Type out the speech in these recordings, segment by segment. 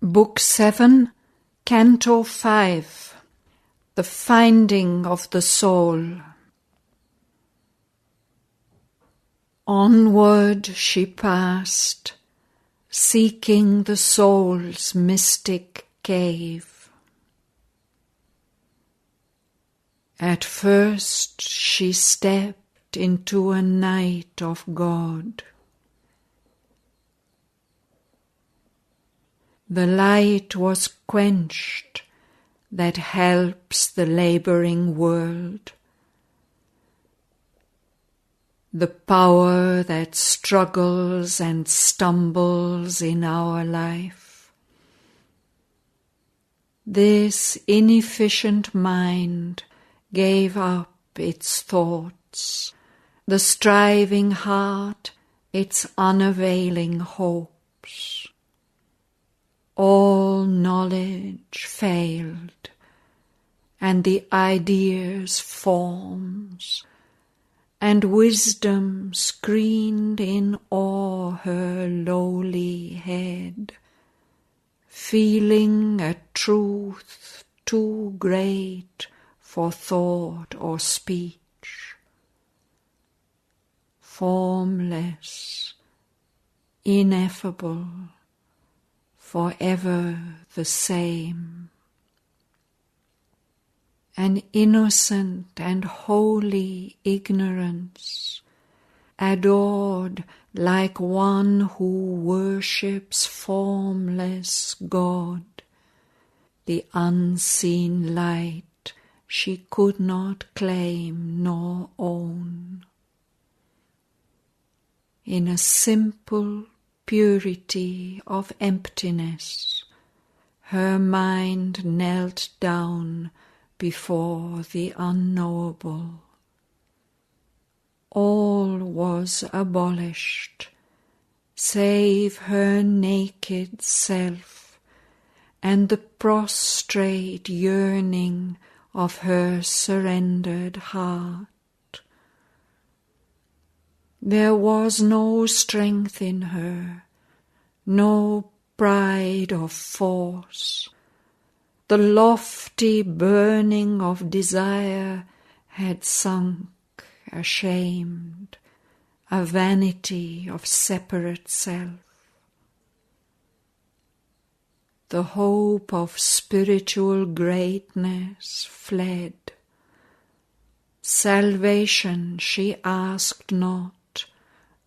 Book 7, Canto 5, The Finding of the Soul. Onward she passed, seeking the soul's mystic cave. At first she stepped into a night of God. The light was quenched that helps the laboring world, the power that struggles and stumbles in our life. This inefficient mind gave up its thoughts, the striving heart its unavailing hopes. All knowledge failed, and the ideas forms, and wisdom screened in awe her lowly head, feeling a truth too great for thought or speech. Formless, ineffable, forever the same. An innocent and holy ignorance, adored like one who worships formless God, the unseen light she could not claim nor own. In a simple purity of emptiness, her mind knelt down before the unknowable. All was abolished, save her naked self and the prostrate yearning of her surrendered heart. There was no strength in her, no pride of force. The lofty burning of desire had sunk ashamed, a vanity of separate self. The hope of spiritual greatness fled. Salvation she asked not,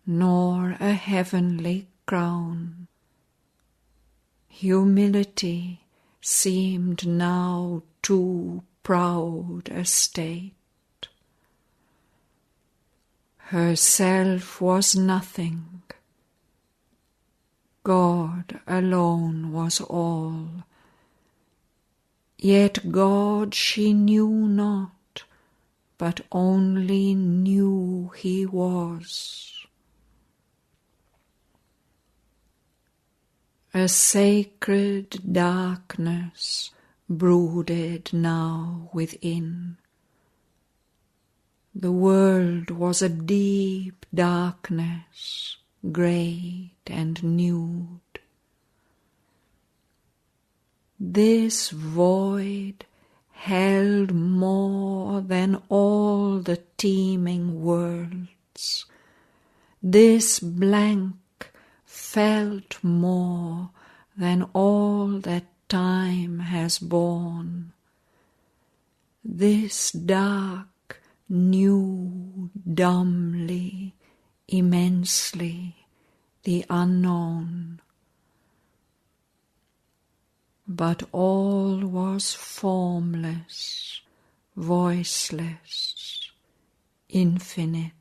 nor a heavenly crown. Humility seemed now too proud a state. Herself was nothing. God alone was all. Yet God she knew not, but only knew he was. A sacred darkness brooded now within. The world was a deep darkness, great and nude. This void held more than all the teeming worlds. This blank felt more than all that time has borne. This dark knew dumbly, immensely, the unknown. But all was formless, voiceless, infinite.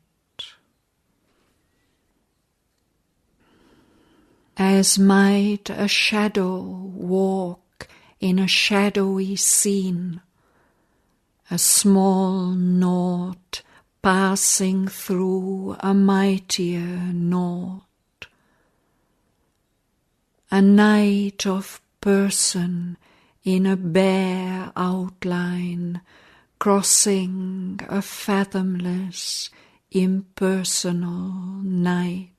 As might a shadow walk in a shadowy scene, a small nought passing through a mightier nought, a night of person in a bare outline, crossing a fathomless, impersonal night.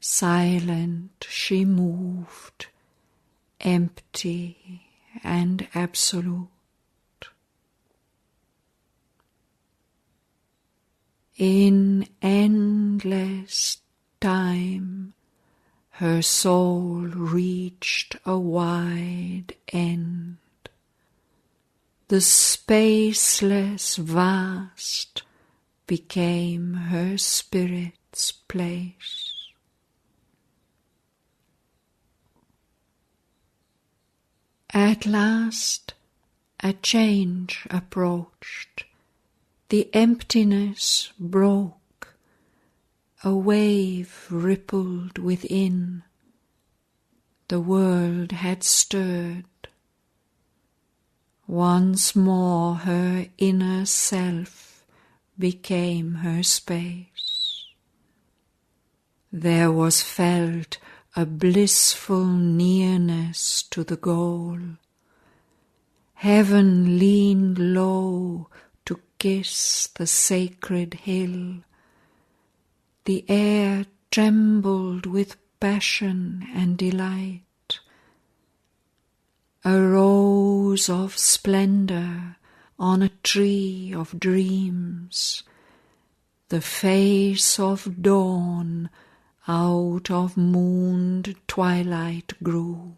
Silent she moved, empty and absolute. In endless time, her soul reached a wide end. The spaceless vast became her spirit's place. At last, a change approached. The emptiness broke. A wave rippled within. The world had stirred. Once more her inner self became her space. There was felt a blissful nearness to the goal. Heaven leaned low to kiss the sacred hill. The air trembled with passion and delight. A rose of splendor on a tree of dreams, the face of dawn out of mooned twilight grew.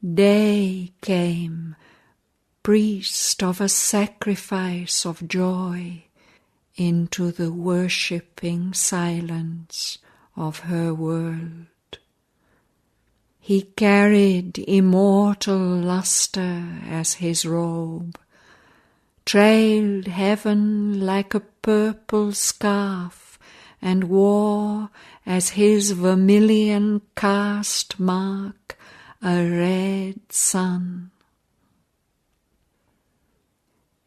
Day came, priest of a sacrifice of joy, into the worshipping silence of her world. He carried immortal lustre as his robe, trailed heaven like a purple scarf, and wore as his vermilion caste mark a red sun.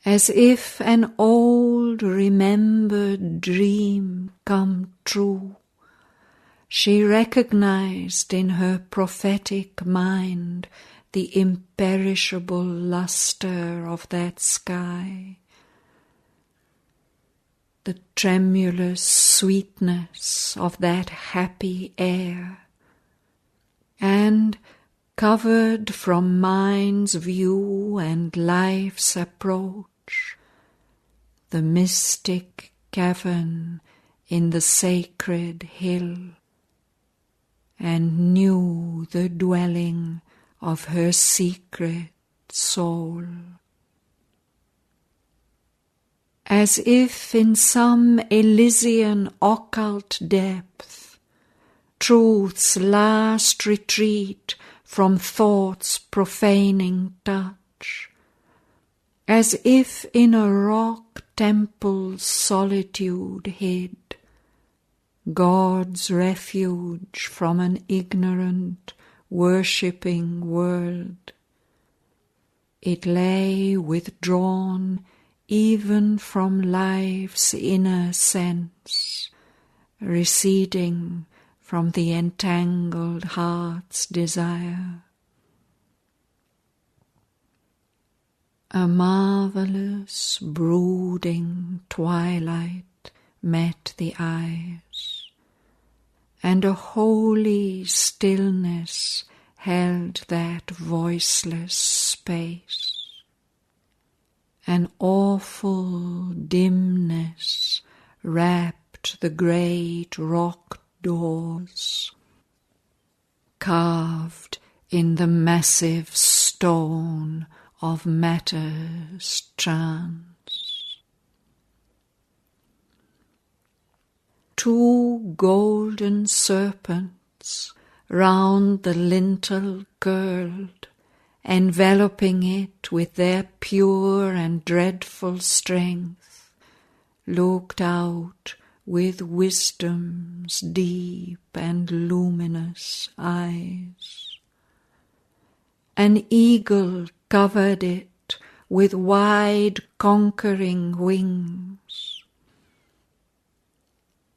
As if an old remembered dream come true, she recognized in her prophetic mind the imperishable luster of that sky, the tremulous sweetness of that happy air, and, covered from mind's view and life's approach, the mystic cavern in the sacred hill, and knew the dwelling of her secret soul. As if in some Elysian occult depth, truth's last retreat from thought's profaning touch, as if in a rock temple's solitude hid, God's refuge from an ignorant, worshipping world. It lay withdrawn even from life's inner sense, receding from the entangled heart's desire. A marvelous, brooding twilight met the eyes, and a holy stillness held that voiceless space. An awful dimness wrapped the great rock doors, carved in the massive stone of matter's trance. Two golden serpents round the lintel curled, enveloping it with their pure and dreadful strength, looked out with wisdom's deep and luminous eyes. An eagle covered it with wide conquering wings.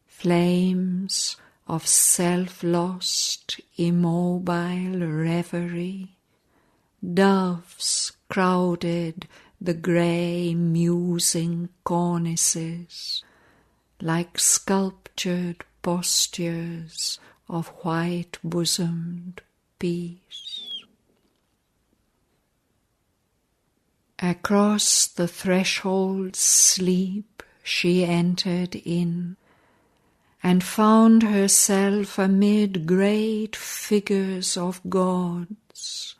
Flames of self-lost, immobile reverie, doves crowded the grey musing cornices, like sculptured postures of white-bosomed peace. Across the threshold's sleep she entered in, and found herself amid great figures of gods,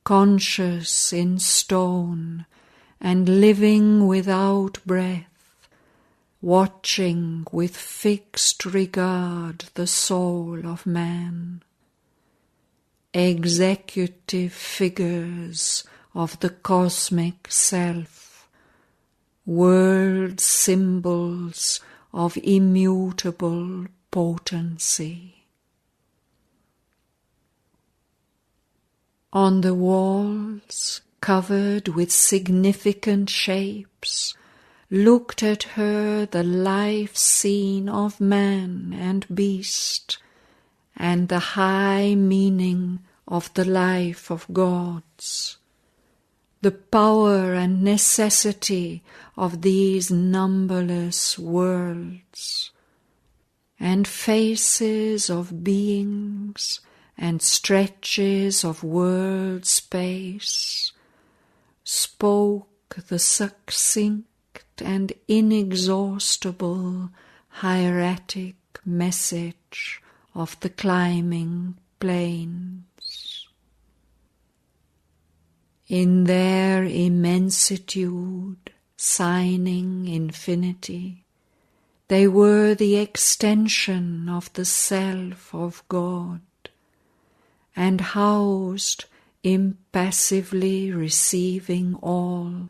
conscious in stone and living without breath, watching with fixed regard the soul of man. Executive figures of the cosmic self, world symbols of immutable potency. On the walls, covered with significant shapes, looked at her the life scene of man and beast, and the high meaning of the life of gods, the power and necessity of these numberless worlds, and faces of beings and stretches of world space, spoke the succinct and inexhaustible hieratic message of the climbing plains. In their immensitude, signing infinity, they were the extension of the self of God, and housed, impassively receiving all,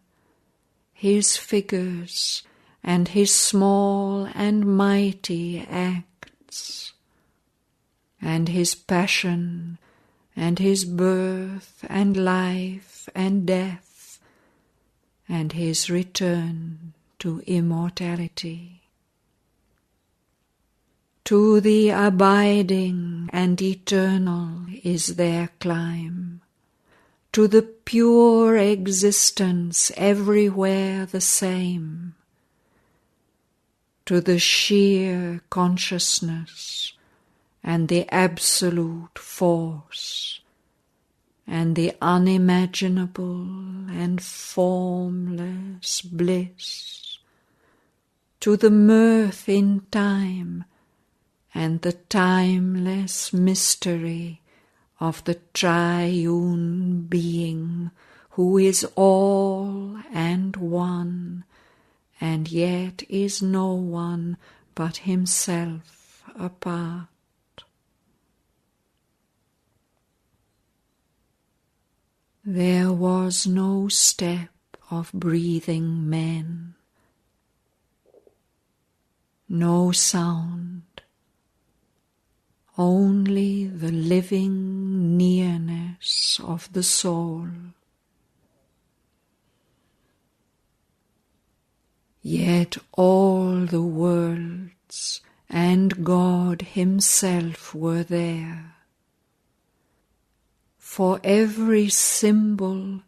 his figures and his small and mighty acts, and his passion and his birth and life and death, and his return to immortality. To the abiding and eternal is their climb, to the pure existence everywhere the same, to the sheer consciousness and the absolute force, and the unimaginable and formless bliss, to the mirth in time and the timeless mystery of the triune being who is all and one, and yet is no one but himself apart. There was no step of breathing men, no sound, only the living nearness of the soul. Yet all the worlds and God himself were there, for every symbol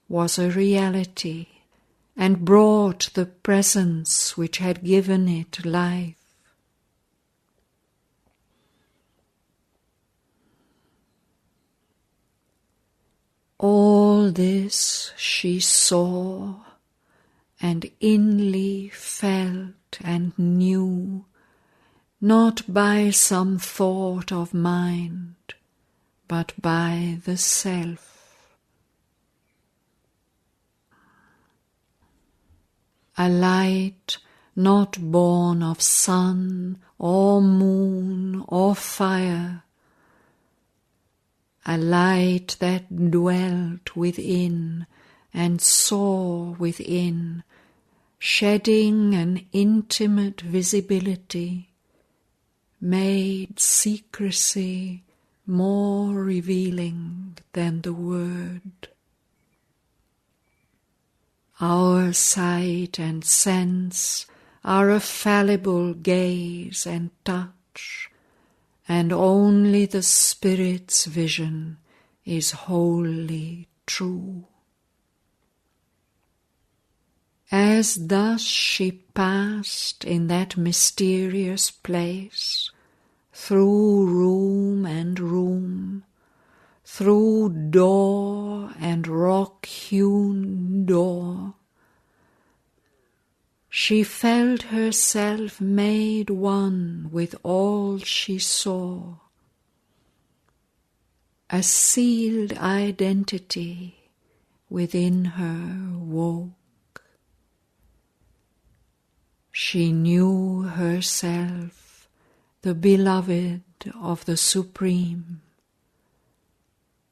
was a reality and brought the presence which had given it life. All this she saw and inly felt and knew, not by some thought of mind, but by the self. A light not born of sun or moon or fire, a light that dwelt within and saw within, shedding an intimate visibility, made secrecy more revealing than the word. Our sight and sense are a fallible gaze and touch, and only the Spirit's vision is wholly true. As thus she passed in that mysterious place, through room and room, through door and rock-hewn door, she felt herself made one with all she saw. A sealed identity within her woke. She knew herself the beloved of the Supreme.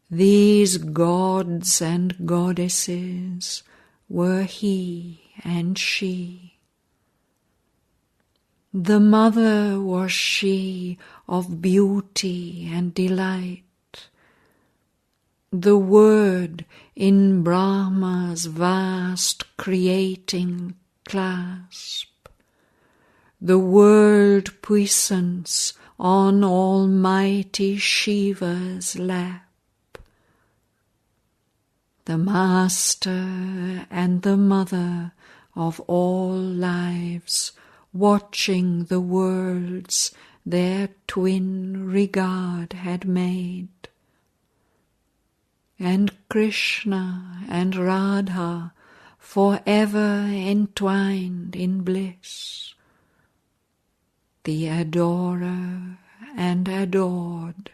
These gods and goddesses were he and she. The mother was she of beauty and delight, the word in Brahma's vast creating clasp, the world puissance on almighty Shiva's lap, the master and the mother of all lives, watching the worlds their twin regard had made. And Krishna and Radha forever entwined in bliss, the adorer and adored,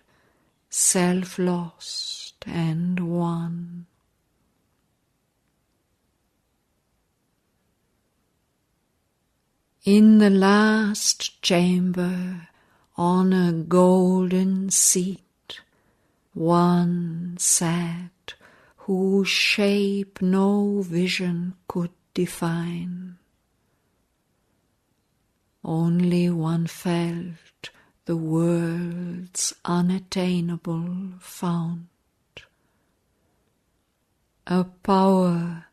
self-lost and one. In the last chamber, on a golden seat, one sat whose shape no vision could define. Only one felt the world's unattainable fount, a power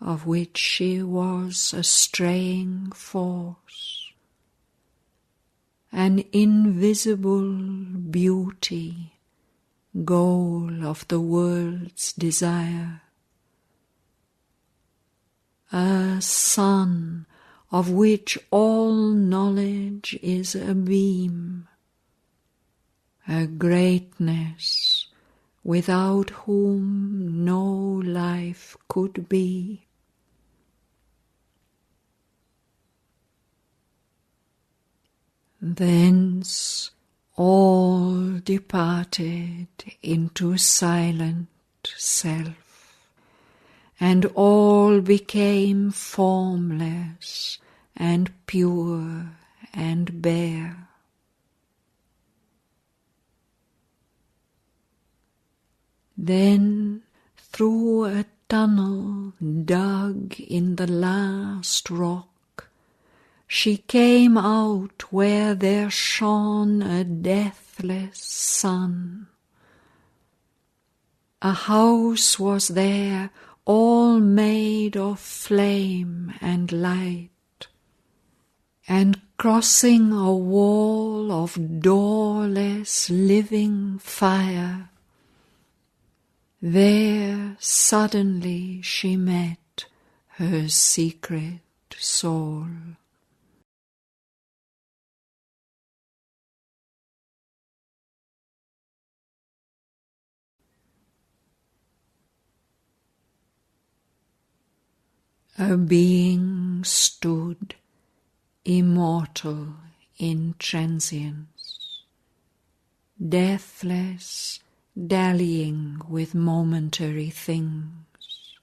of which she was a straying force, an invisible beauty, goal of the world's desire, a sun of which all knowledge is a beam, a greatness without whom no life could be. Thence all departed into silent self, and all became formless and pure and bare. Then through a tunnel dug in the last rock, she came out where there shone a deathless sun. A house was there, all made of flame and light, and crossing a wall of doorless living fire, there suddenly she met her secret soul. A being stood, immortal in transience, deathless, dallying with momentary things,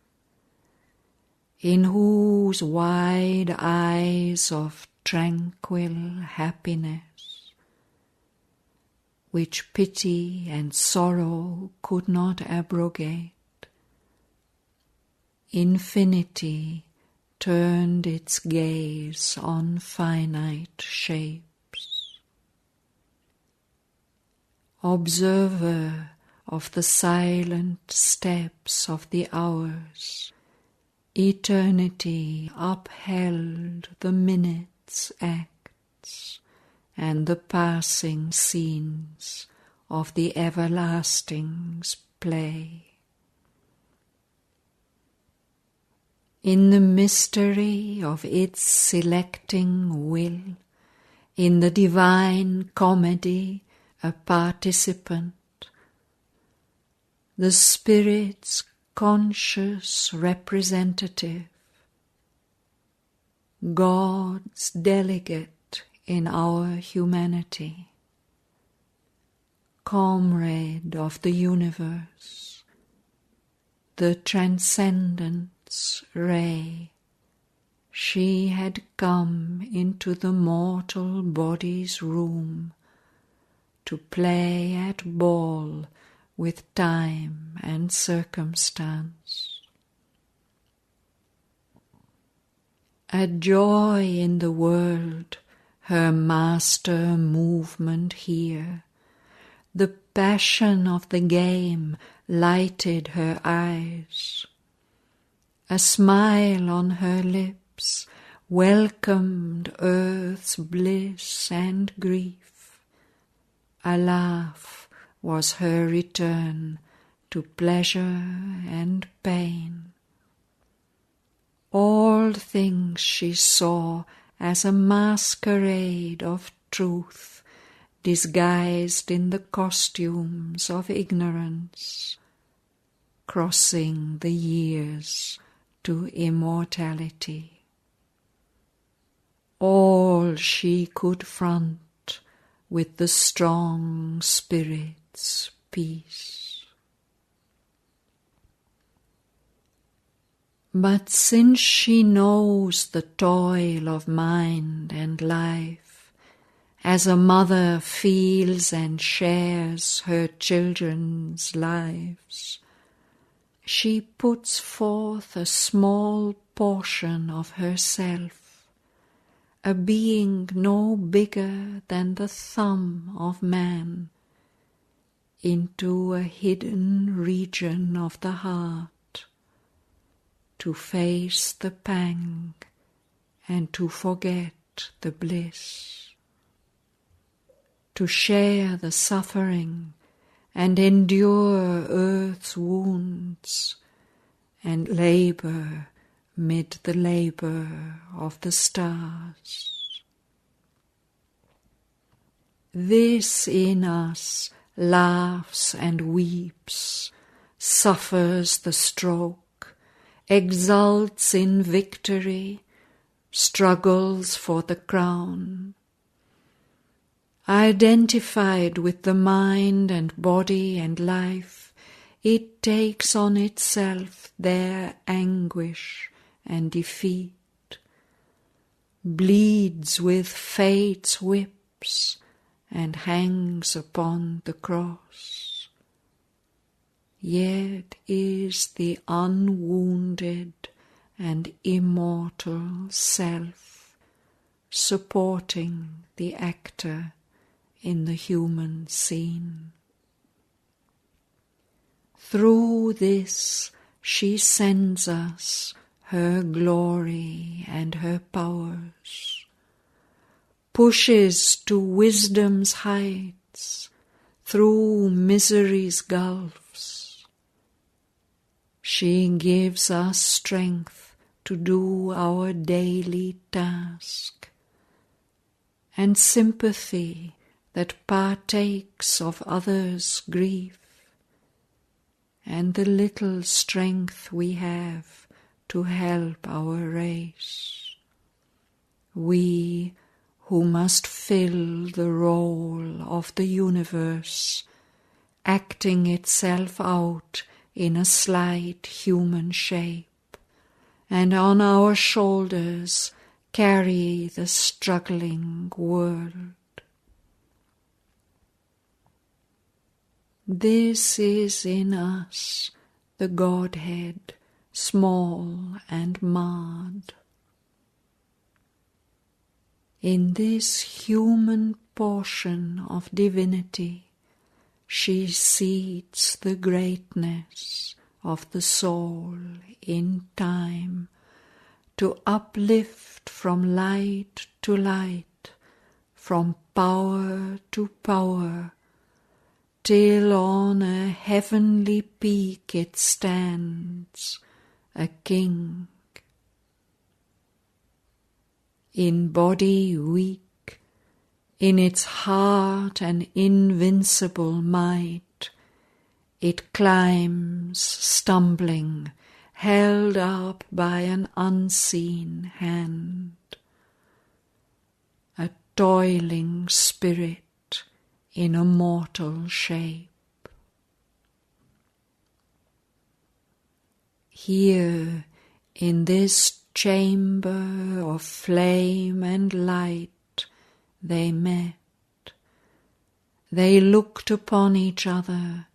in whose wide eyes of tranquil happiness, which pity and sorrow could not abrogate, infinity turned its gaze on finite shapes. Observer of the silent steps of the hours, eternity upheld the minute's acts and the passing scenes of the everlasting's play. in the mystery of its selecting will, in the divine comedy a participant, the Spirit's conscious representative, God's delegate in our humanity, comrade of the universe, the transcendence ray. She had come into the mortal body's room to play at ball with time and circumstance. A joy in the world, her master movement here. The passion of the game lighted her eyes. A smile on her lips welcomed earth's bliss and grief. A laugh was her return to pleasure and pain. All things she saw as a masquerade of truth, disguised in the costumes of ignorance, crossing the years to immortality. All she could front with the strong spirit's peace. But since she knows the toil of mind and life, as a mother feels and shares her children's lives, she puts forth a small portion of herself, a being no bigger than the thumb of man, into a hidden region of the heart, to face the pang and to forget the bliss, to share the suffering and endure earth's wounds, and labor mid the labor of the stars. This in us laughs and weeps, suffers the stroke, exults in victory, struggles for the crown. Identified with the mind and body and life, it takes on itself their anguish and defeat, bleeds with fate's whips, and hangs upon the cross. Yet is the unwounded and immortal self supporting the actor in the human scene. Through this she sends us her glory and her powers, pushes to wisdom's heights through misery's gulfs. She gives us strength to do our daily task, and sympathy that partakes of others' grief, and the little strength we have to help our race. We who must fill the role of the universe, acting itself out in a slight human shape, and on our shoulders carry the struggling world. This is in us the Godhead, small and marred. In this human portion of divinity, she seats the greatness of the soul in time, to uplift from light to light, from power to power, till on a heavenly peak it stands, a king in body weak, in its heart an invincible might, it climbs, stumbling, held up by an unseen hand. A toiling spirit in a mortal shape. Here, in this chamber of flame and light, they met. They looked upon each other,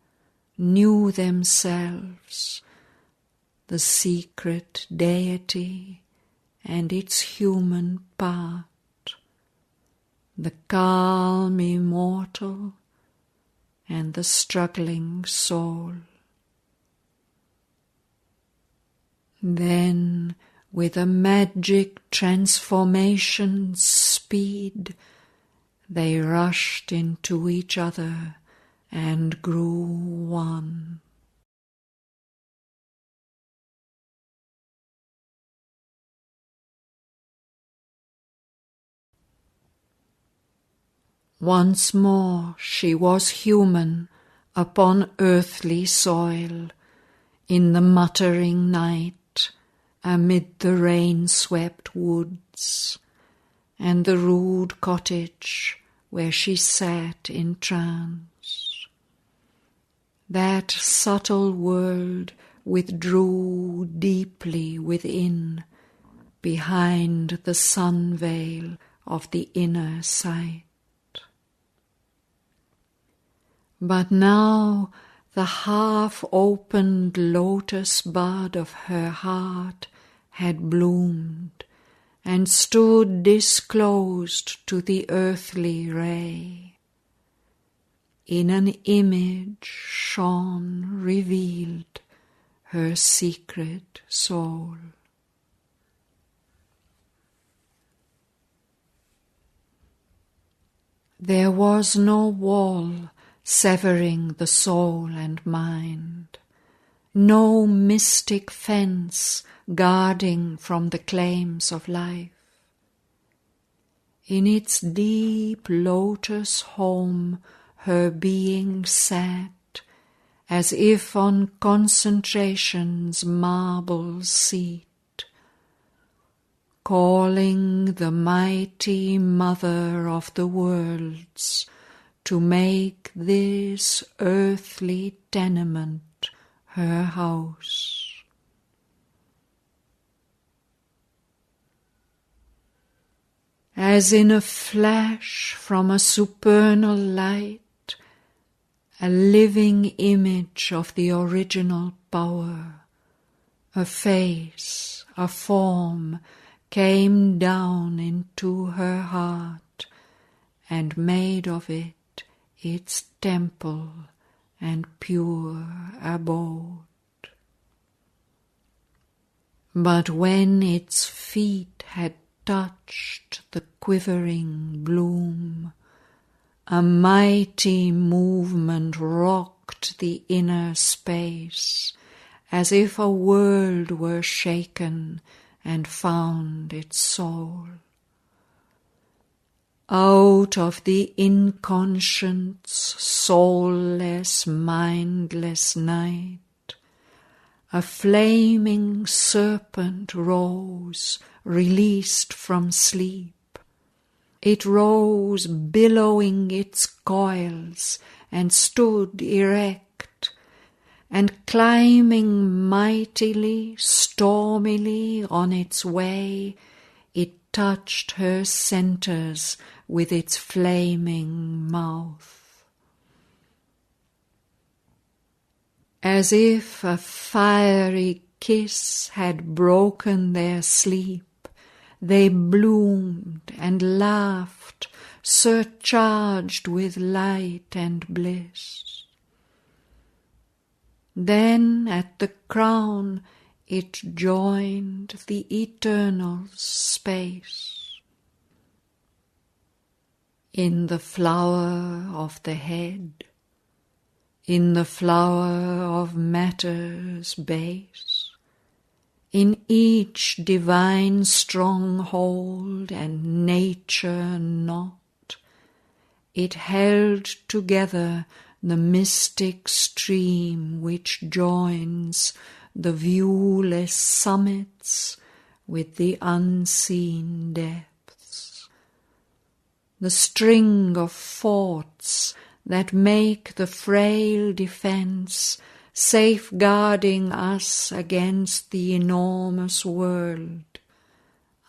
knew themselves, the secret deity and its human part, the calm immortal and the struggling soul. Then, with a magic transformation's speed, they rushed into each other and grew one. Once more she was human upon earthly soil, in the muttering night, amid the rain-swept woods, and the rude cottage where she sat in trance. That subtle world withdrew deeply within, behind the sun veil of the inner sight. But now the half-opened lotus bud of her heart had bloomed and stood disclosed to the earthly ray. In an image shone revealed her secret soul. There was no wall severing the soul and mind, no mystic fence guarding from the claims of life. In its deep lotus home her being sat, as if on concentration's marble seat, calling the mighty mother of the worlds to make this earthly tenement her house. As in a flash from a supernal light, a living image of the original power, a face, a form, came down into her heart and made of it its temple and pure abode. But when its feet had touched the quivering bloom, a mighty movement rocked the inner space, as if a world were shaken and found its soul. Out of the inconscient's soulless, mindless night, a flaming serpent rose, released from sleep. It rose, billowing its coils, and stood erect, and climbing mightily, stormily on its way, it touched her centres with its flaming mouth. As if a fiery kiss had broken their sleep, they bloomed and laughed, surcharged with light and bliss. Then at the crown it joined the eternal space. In the flower of the head, in the flower of matter's base, in each divine stronghold and nature knot, it held together the mystic stream which joins the viewless summits with the unseen depths. The string of forts that make the frail defence, safeguarding us against the enormous world,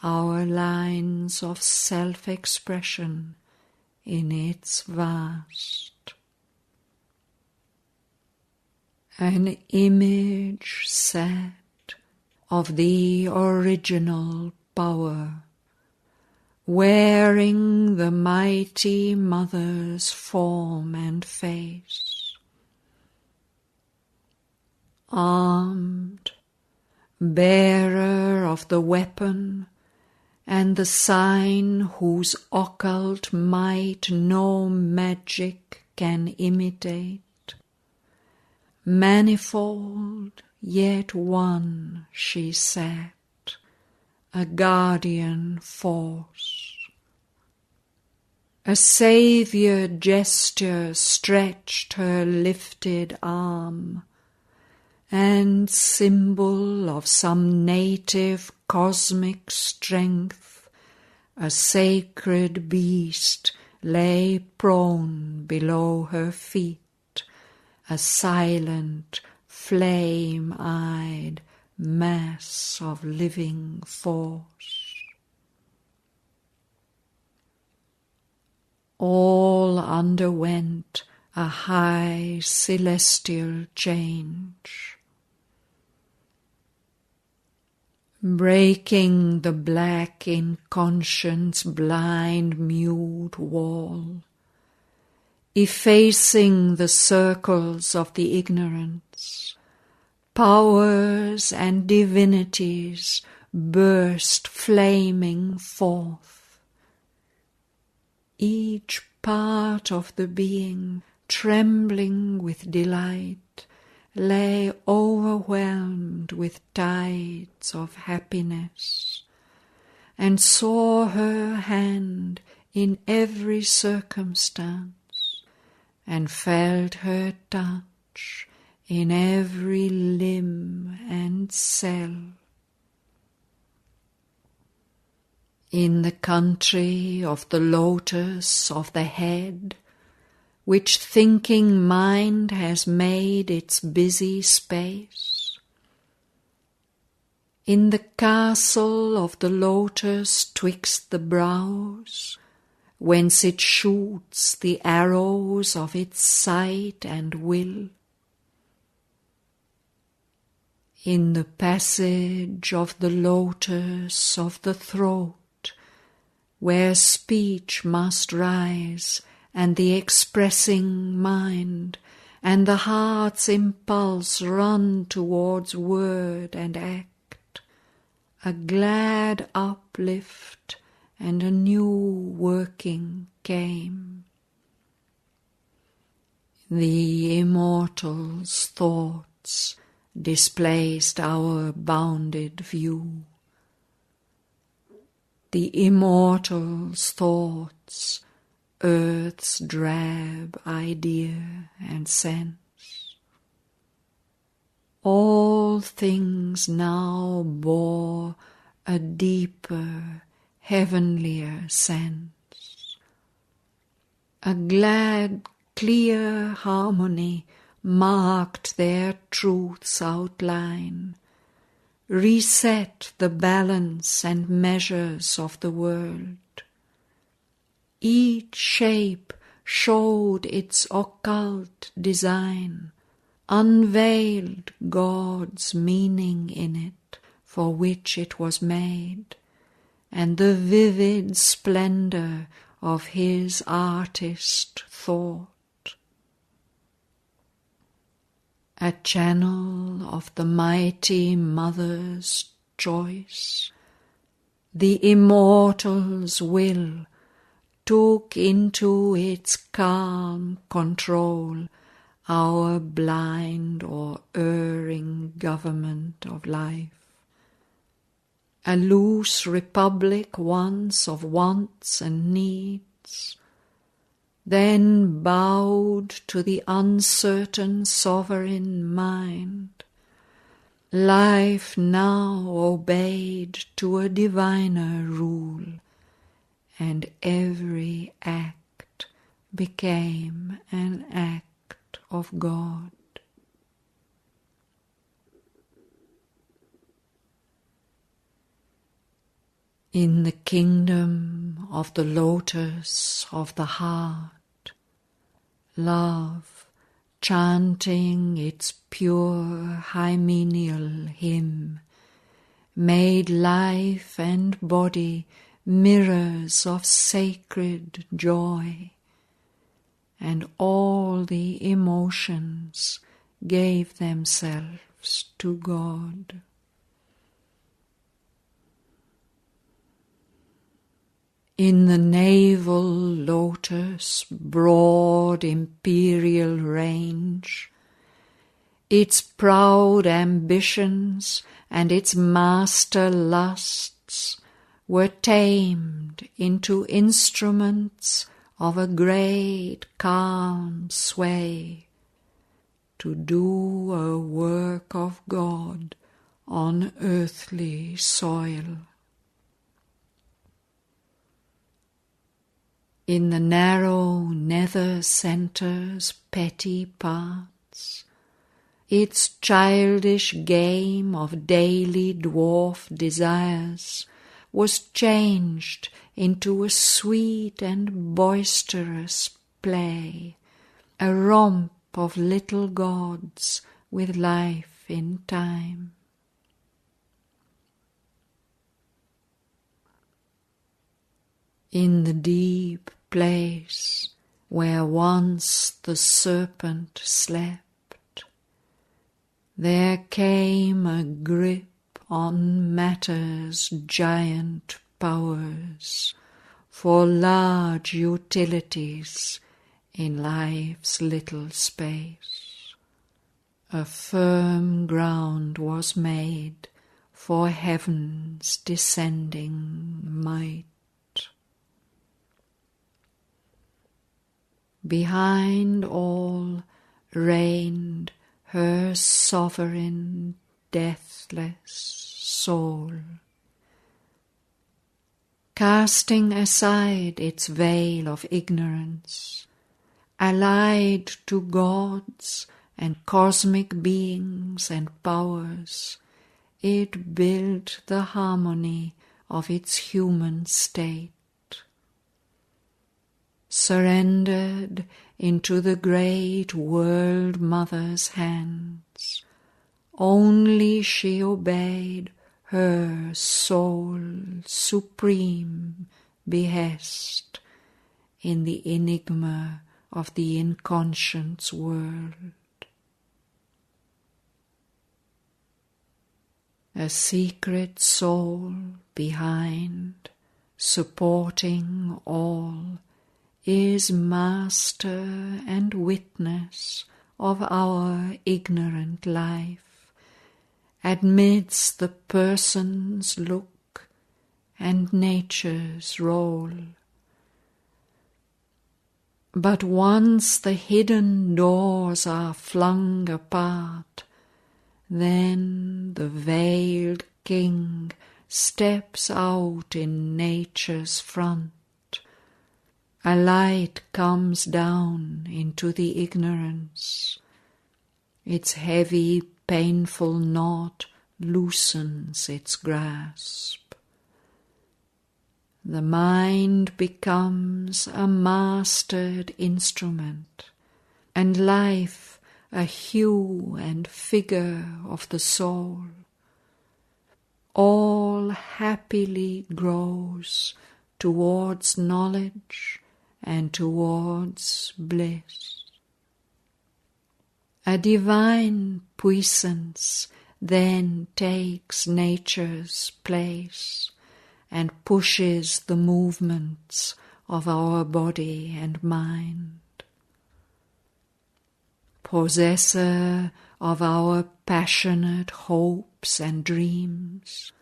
our lines of self-expression in its vast. An image set of the original power, wearing the mighty mother's form and face, armed, bearer of the weapon and the sign whose occult might no magic can imitate. Manifold, yet one she sat, a guardian force. A saviour gesture stretched her lifted arm, and symbol of some native cosmic strength, a sacred beast lay prone below her feet, a silent, flame-eyed mass of living force. All underwent a high celestial change, breaking the black inconscience blind mute wall, effacing the circles of the ignorance. Powers and divinities burst flaming forth. Each part of the being, trembling with delight, lay overwhelmed with tides of happiness, and saw her hand in every circumstance, and felt her touch in every limb and cell. In the country of the lotus of the head, which thinking mind has made its busy space, in the castle of the lotus twixt the brows, whence it shoots the arrows of its sight and will, in the passage of the lotus of the throat, where speech must rise, and the expressing mind, and the heart's impulse run towards word and act, a glad uplift and a new working came. The immortal's thoughts displaced our bounded view. The immortal's thoughts, earth's drab idea and sense. All things now bore a deeper, heavenlier sense. A glad, clear harmony marked their truth's outline, reset the balance and measures of the world. Each shape showed its occult design, unveiled God's meaning in it for which it was made, and the vivid splendor of his artist thought. A channel of the mighty Mother's choice, the immortal's will took into its calm control our blind or erring government of life, a loose republic once of wants and needs, then bowed to the uncertain sovereign mind. Life now obeyed to a diviner rule, and every act became an act of God. In the kingdom of the lotus of the heart, love, chanting its pure hymeneal hymn, made life and body mirrors of sacred joy, and all the emotions gave themselves to God. In the navel lotus' broad imperial range, its proud ambitions and its master lusts were tamed into instruments of a great calm sway, to do a work of God on earthly soil. In the narrow nether centre's petty parts, its childish game of daily dwarf desires was changed into a sweet and boisterous play, a romp of little gods with life in time. In the deep place where once the serpent slept, there came a grip on matter's giant powers for large utilities in life's little space. A firm ground was made for heaven's descending might. Behind all reigned her sovereign, deathless soul. Casting aside its veil of ignorance, allied to gods and cosmic beings and powers, it built the harmony of its human state. Surrendered into the great World Mother's hands, only she obeyed her soul's supreme behest in the enigma of the inconscious world. A secret soul behind, supporting all, is master and witness of our ignorant life, amidst the person's look and nature's role. But once the hidden doors are flung apart, then the veiled king steps out in nature's front. A light comes down into the ignorance. Its heavy, painful knot loosens its grasp. The mind becomes a mastered instrument, and life a hue and figure of the soul. All happily grows towards knowledge and towards bliss. A divine puissance then takes nature's place and pushes the movements of our body and mind. Possessor of our passionate hopes and dreams,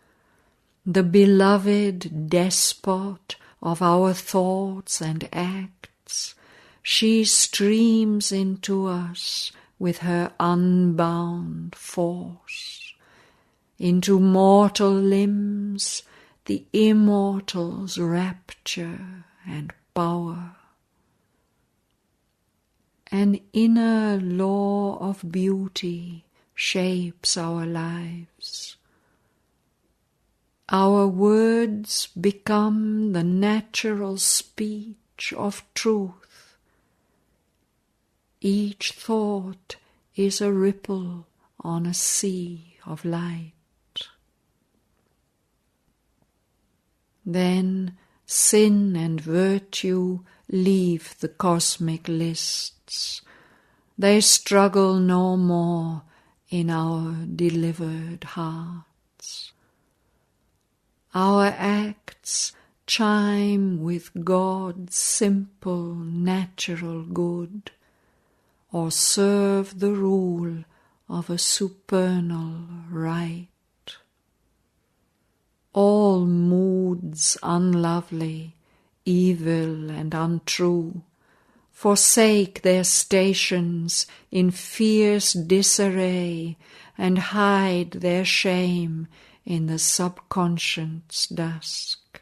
the beloved despot of our thoughts and acts, she streams into us with her unbound force. Into mortal limbs the immortal's rapture and power. An inner law of beauty shapes our lives. Our words become the natural speech of truth. Each thought is a ripple on a sea of light. Then sin and virtue leave the cosmic lists. They struggle no more in our delivered hearts. Our acts chime with God's simple, natural good, or serve the rule of a supernal right. All moods unlovely, evil and untrue, forsake their stations in fierce disarray and hide their shame in the subconscious dusk.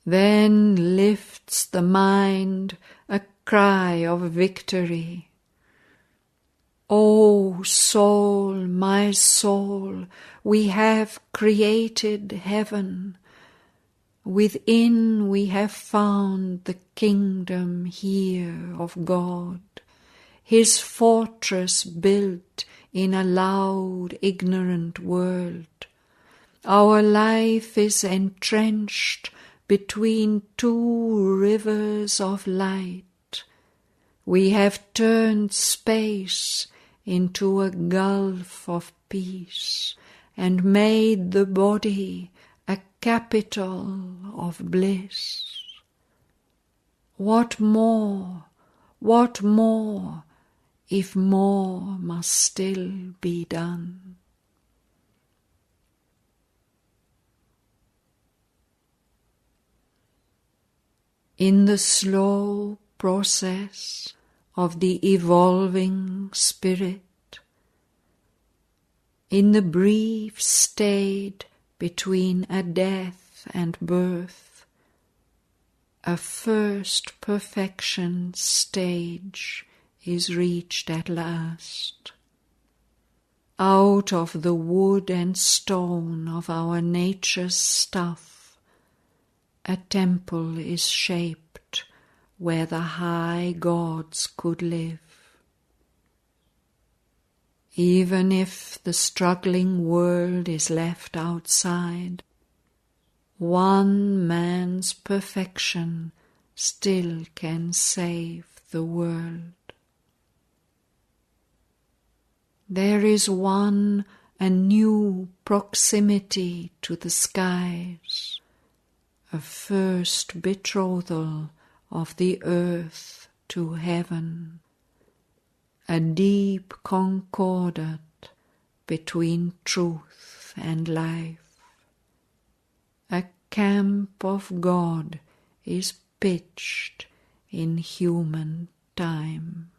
Then lifts the mind a cry of victory. O soul, my soul, we have created heaven. Within we have found the kingdom here of God, His fortress built in a loud, ignorant world. Our life is entrenched between two rivers of light. We have turned space into a gulf of peace and made the body a capital of bliss. What more, if more must still be done? In the slow process of the evolving spirit, in the brief state between a death and birth, a first perfection stage is reached at last. Out of the wood and stone of our nature's stuff, a temple is shaped where the high gods could live. Even if the struggling world is left outside, one man's perfection still can save the world. There is a new proximity to the skies, a first betrothal of the earth to heaven, a deep concordat between truth and life. A camp of God is pitched in human time.